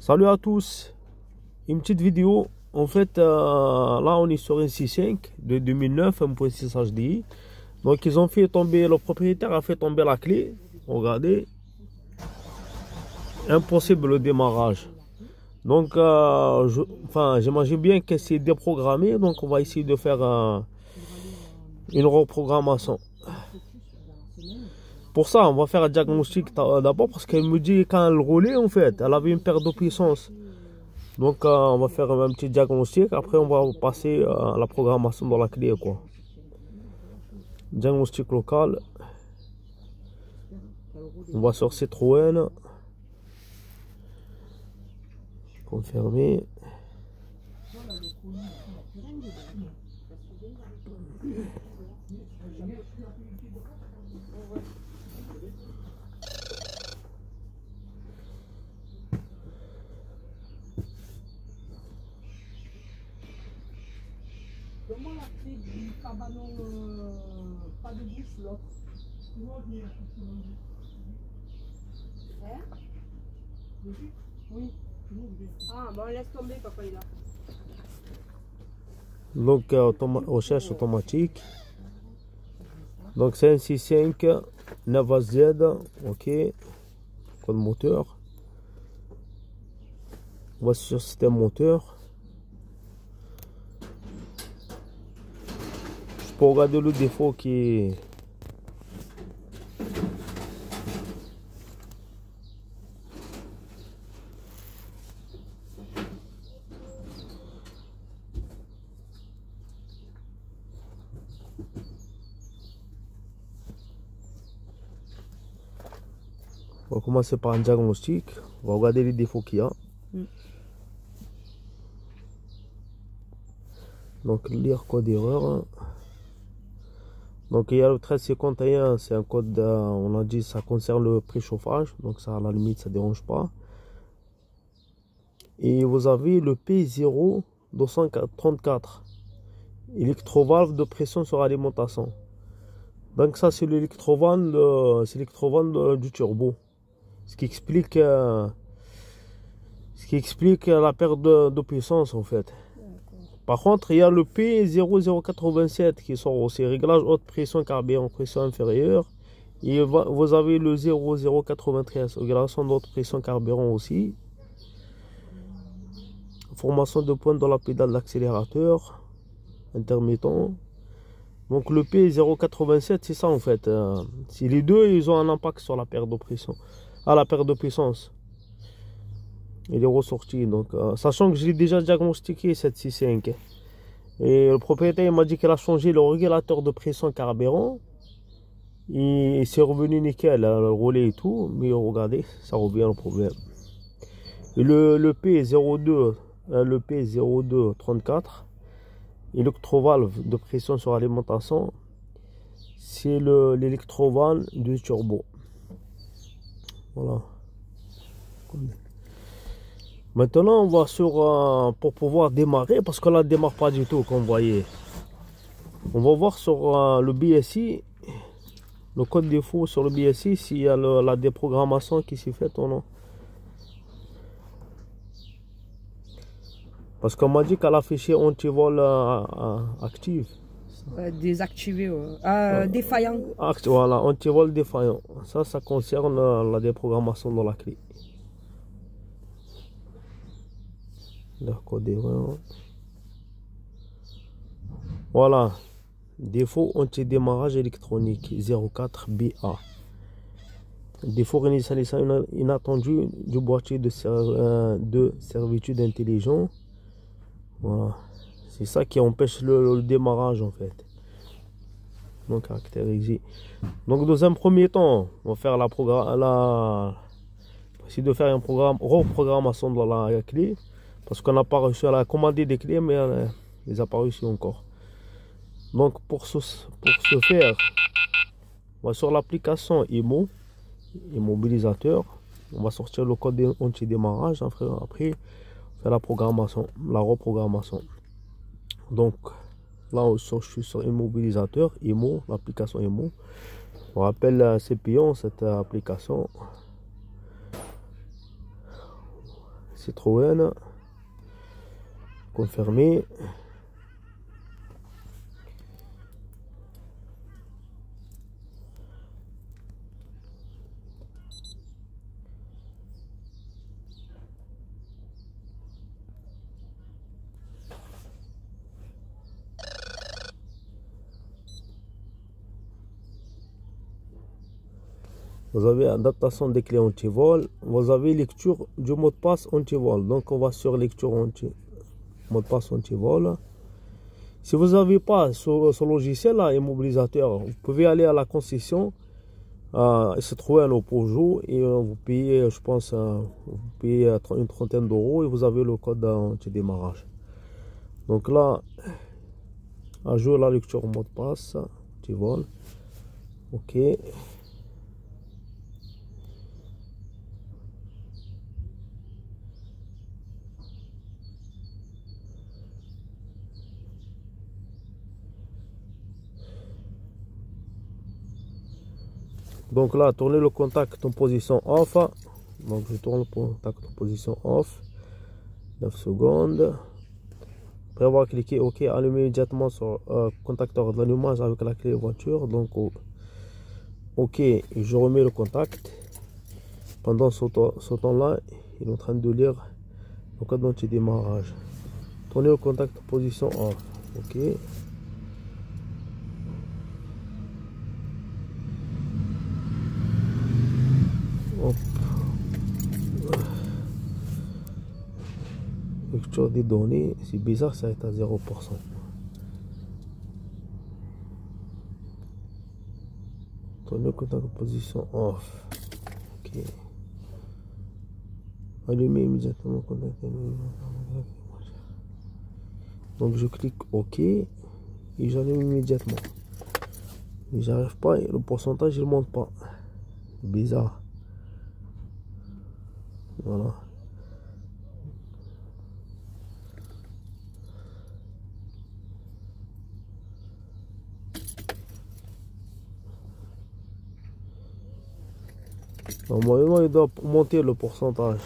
Salut à tous, une petite vidéo. En fait, là on est sur un C5 de 2009, 1.6 HDI. Donc ils ont fait tomber, le propriétaire a fait tomber la clé. Regardez, impossible le démarrage. Donc, j'imagine bien que c'est déprogrammé. Donc on va essayer de faire une reprogrammation. Pour ça, on va faire un diagnostic d'abord parce qu'elle me dit quand elle roulait, en fait, elle avait une perte de puissance. Donc, on va faire un petit diagnostic. Après, on va passer à la programmation dans la clé, quoi. Diagnostic local. On va sur Citroën. Confirmer. Donne-moi la clé du cabanon, pas de bouche, l'autre. Hein? Oui. Ah, bon, laisse tomber, papa, il est là. Donc, recherche automatique. Donc, c'est un C5 9Z. Ok. Code moteur. On va sur système moteur. Pour regarder le défaut qui est on va commencer par un diagnostic. On va regarder les défauts qu'il y a. Donc lire code erreur. Donc il y a le 1351, c'est un code, on a dit ça concerne le préchauffage, donc ça à la limite ça dérange pas. Et vous avez le P0234, électrovalve de pression sur alimentation. Donc ça c'est l'électrovalve du turbo, ce qui explique la perte de puissance en fait. Par contre, il y a le P0087 qui sort aussi, réglage haute pression carburant, pression inférieure. Et vous avez le 0093, régulation de haute pression carburant aussi. Formation de pointe dans la pédale d'accélérateur, intermittent. Donc le P087, c'est ça en fait. Si les deux, ils ont un impact sur la perte de pression, la perte de puissance. Il est ressorti, donc sachant que je l'ai déjà diagnostiqué cette C5. Et le propriétaire m'a dit qu'il a changé le régulateur de pression carburant. Et c'est revenu nickel, le relais et tout. Mais regardez, ça revient le problème. Et le P0234, électrovalve de pression sur alimentation, c'est l'électrovalve du turbo. Voilà. Maintenant, on va sur pour pouvoir démarrer, parce que là, ne démarre pas du tout, comme vous voyez. On va voir sur le BSI, le code défaut sur le BSI, s'il y a la déprogrammation qui s'est faite ou non. Parce qu'on m'a dit qu'elle a affiché anti-vol active. Désactivé, défaillant. Voilà, anti-vol défaillant. Ça concerne la déprogrammation de la clé. Le code erreur. Voilà, défaut anti-démarrage électronique 04BA. Défaut réinitialisation inattendu du boîtier de servitude intelligent. Voilà, c'est ça qui empêche le démarrage en fait. Donc caractérisé. Donc dans un premier temps, on va faire essayer de faire un reprogrammation de la clé. Parce qu'on n'a pas reçu, elle a commandé des clés, mais elle les a pas reçues encore. Donc pour ce faire, on va sur l'application immobilisateur. On va sortir le code anti-démarrage. Après, faire la reprogrammation. Donc là, je suis sur immobilisateur, l'application IMO. On rappelle, c'est payant cette application. Citroën. Confirmer. Vous avez adaptation des clés anti-vol. Vous avez lecture du mot de passe anti-vol. Donc on va sur lecture mot de passe anti-vol. Si vous n'avez pas ce logiciel-là, immobilisateur, vous pouvez aller à la concession, se trouver un Peugeot et vous payez, je pense, vous payez une trentaine d'euros et vous avez le code anti-démarrage. Donc là, à jouer la lecture mot de passe anti-vol. Ok. Donc là, tournez le contact en position off. Donc je tourne le contact en position off. 9 secondes. Après avoir cliqué OK, allumez immédiatement sur contacteur de l'allumage avec la clé voiture. Donc OK, je remets le contact. Pendant ce temps-là, il est en train de lire le code d'anti-démarrage. Tournez le contact en position off. OK. Hop. Lecture des données, c'est bizarre, ça est à 0%. Tournez le contact en position off. Ok. Allumez immédiatement le contact. Donc je clique OK et j'allume immédiatement. Mais j'arrive pas, et le pourcentage il monte pas. Bizarre. Voilà. Normalement, il doit monter le pourcentage.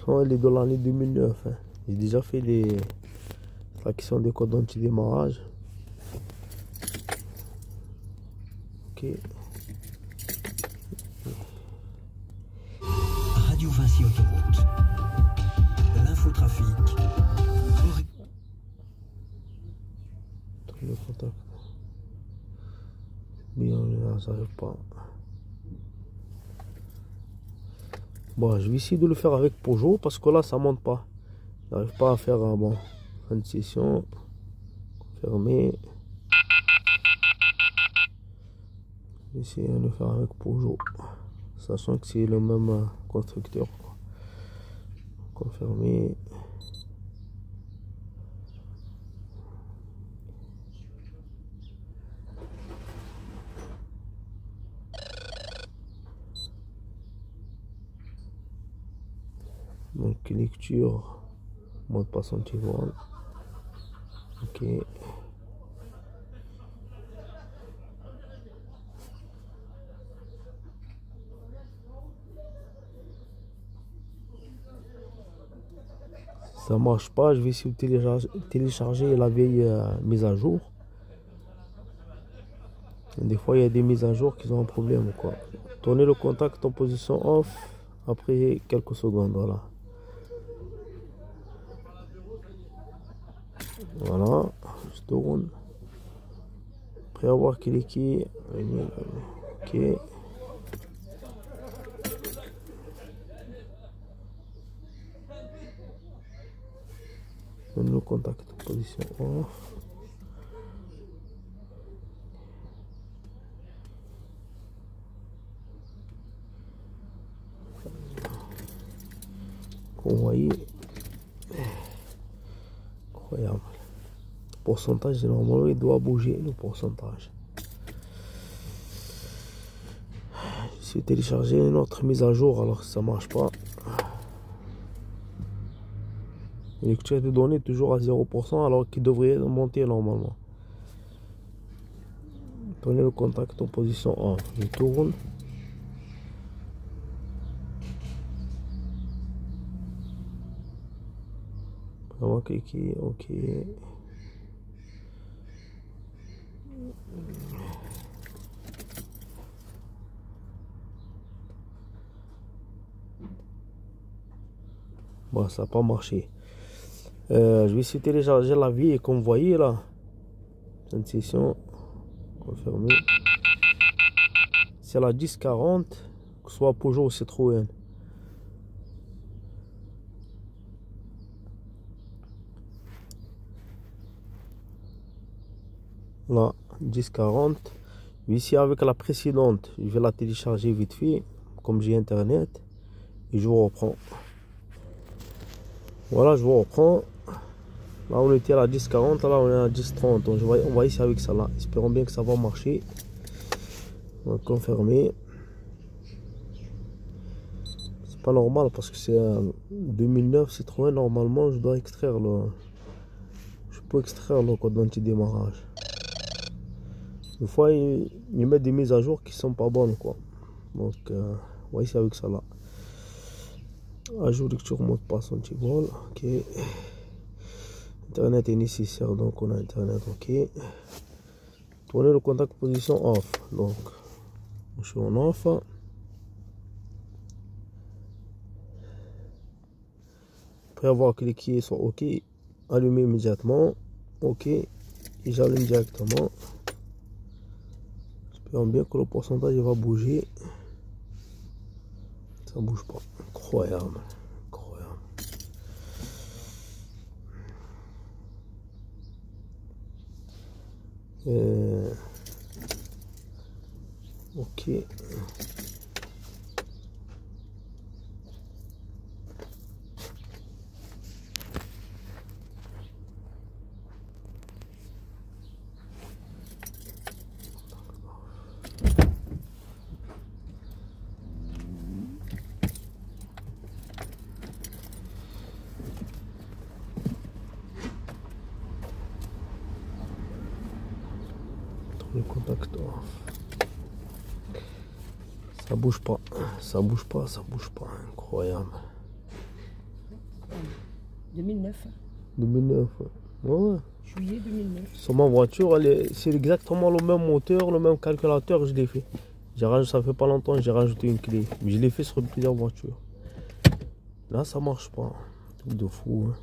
Il est de l'année 2009. Hein. J'ai déjà fait les fractions des codes anti-démarrage. Ok. Radio Vinci Autoroute. L'infotrafic. Le contact. Bien, là, ça n'arrive pas. Bon, je vais essayer de le faire avec Peugeot parce que là, ça monte pas. Je n'arrive pas à faire bon. Fin de session. Fermé. Je vais essayer de le faire avec Peugeot. Sachant que c'est le même constructeur. Confirmer. Donc lecture, mot de passe anti-vol. Ok. Ça marche pas, je vais essayer de télécharger la vieille mise à jour. Des fois il y a des mises à jour qui ont un problème quoi. Tournez le contact en position off après quelques secondes, voilà. Voilà, je tourne. Après avoir cliqué, ok. Le contact en position off. Vous voyez, incroyable. Le pourcentage, normalement, il doit bouger le pourcentage. J'ai téléchargé une autre mise à jour alors que ça marche pas. La lecture des données toujours à 0% alors qu'il devrait monter normalement. Tournez le contact en position 1. Je tourne. On va cliquer, ok. Bon, ça n'a pas marché. Je vais essayer de télécharger la vie comme vous voyez là. Une session confirmée. C'est la 1040, soit Peugeot ou Citroën. Là, 1040. Ici avec la précédente, je vais la télécharger vite fait, comme j'ai internet, et je vous reprends. Voilà, je vous reprends. Là, on était à la 1040, là, on est à la 1030. Donc, on va essayer avec ça là. Espérons bien que ça va marcher. On va confirmer. C'est pas normal parce que c'est un 2009 Citroën. Normalement, je dois extraire le. Je peux extraire le code d'anti-démarrage. Des fois, ils mettent des mises à jour qui sont pas bonnes, quoi. Donc, on va essayer avec ça là. Ajout lecture mot de passe anti-vol. Ok. Internet est nécessaire, donc on a internet. Ok. Tournez le contact position off. Donc, je suis en off. Après avoir cliqué sur OK, allumer immédiatement. OK. Et j'allume directement. J'espère bien que le pourcentage va bouger. Ça bouge pas. Incroyable. Incroyable. Ok. Le contact off. Ça bouge pas, ça bouge pas, ça bouge pas. Incroyable. 2009. 2009. Ouais. Juillet 2009. Sur ma voiture, c'est exactement le même moteur, le même calculateur. Je l'ai fait. Ça fait pas longtemps, j'ai rajouté une clé. Mais je l'ai fait sur plusieurs voitures. Là, ça marche pas. Truc de fou. Hein.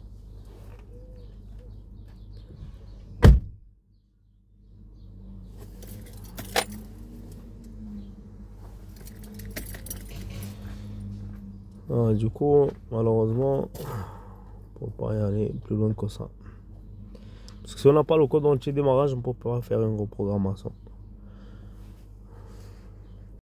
Ah, du coup, malheureusement, on ne peut pas y aller plus loin que ça. Parce que si on n'a pas le code d'anti-démarrage, on ne peut pas faire une reprogrammation.